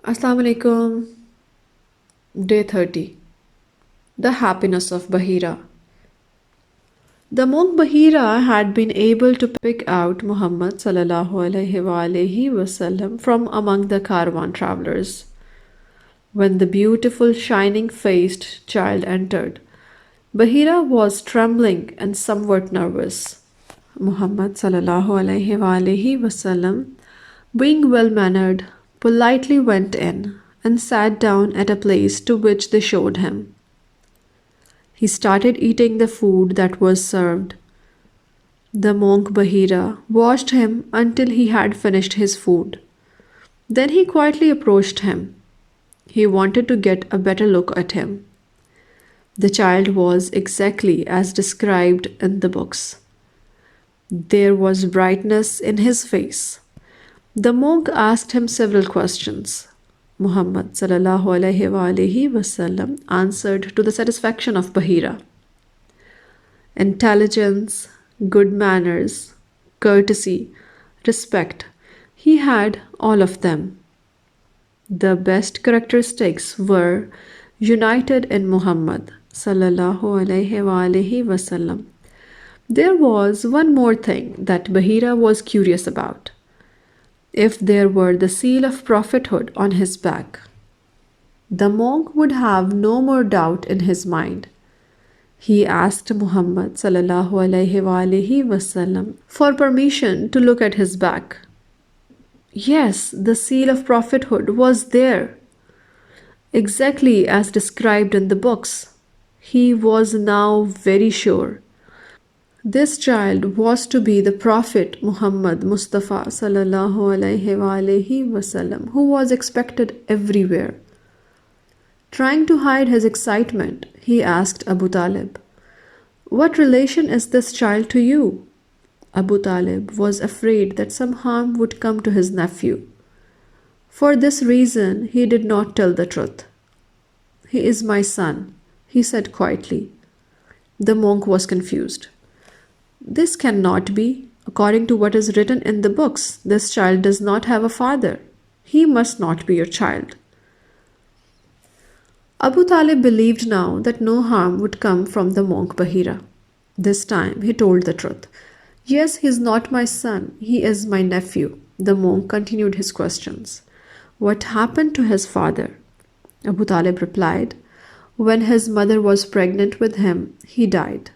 Assalamu alaikum. Day 30. The Happiness of Bahirah. The monk Bahira had been able to pick out Muhammad SAWW from among the caravan travelers. When the beautiful shining faced child entered, Bahira was trembling and somewhat nervous. Muhammad SAWW, being well mannered, politely went in and sat down at a place to which they showed him. He started eating the food that was served. The monk Bahira watched him until he had finished his food. Then he quietly approached him. He wanted to get a better look at him. The child was exactly as described in the books. There was brightness in his face. The monk asked him several questions. Muhammad SAWW answered to the satisfaction of Bahira. Intelligence, good manners, courtesy, respect, he had all of them. The best characteristics were united in Muhammad SAWW. There was one more thing that Bahira was curious about. If there were the seal of prophethood on his back, the monk would have no more doubt in his mind. He asked Muhammad SAWW for permission to look at his back. Yes, the seal of prophethood was there, exactly as described in the books. He was now very sure. This child was to be the Prophet Muhammad Mustafa ﷺ, who was expected everywhere. Trying to hide his excitement, he asked Abu Talib, "What relation is this child to you?" Abu Talib was afraid that some harm would come to his nephew. For this reason, he did not tell the truth. "He is my son," he said quietly. The monk was confused. This cannot be. According to what is written in the books, this child does not have a father. He must not be your child. Abu Talib believed now that no harm would come from the monk Bahira. This time he told the truth. "Yes, he is not my son. He is my nephew." The monk continued his questions. "What happened to his father?" Abu Talib replied, "When his mother was pregnant with him, he died."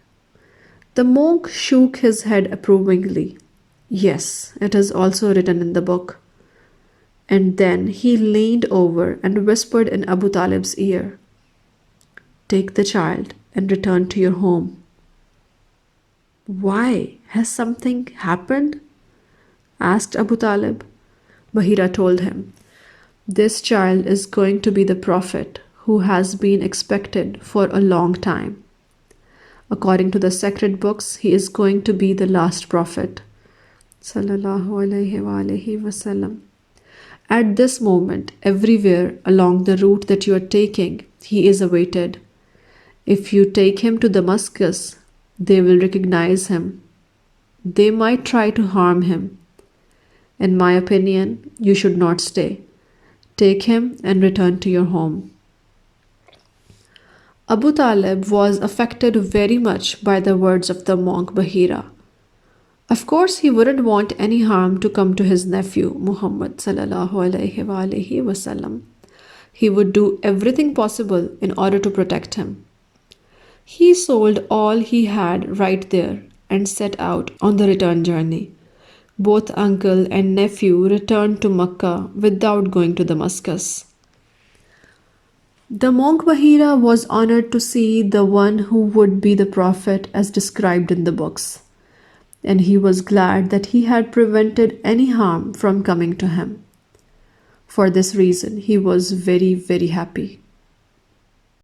The monk shook his head approvingly. "Yes, it is also written in the book." And then he leaned over and whispered in Abu Talib's ear, "Take the child and return to your home." "Why? Has something happened?" asked Abu Talib. Bahira told him, "This child is going to be the prophet who has been expected for a long time. According to the sacred books, he is going to be the last prophet. Sallallahu At this moment, everywhere along the route that you are taking, he is awaited. If you take him to Damascus, they will recognize him. They might try to harm him. In my opinion, you should not stay. Take him and return to your home." Abu Talib was affected very much by the words of the monk Bahira. Of course, he wouldn't want any harm to come to his nephew, Muhammad SAW. He would do everything possible in order to protect him. He sold all he had right there and set out on the return journey. Both uncle and nephew returned to Mecca without going to Damascus. The monk Bahira was honored to see the one who would be the prophet as described in the books, and he was glad that he had prevented any harm from coming to him. For this reason, he was very, very happy.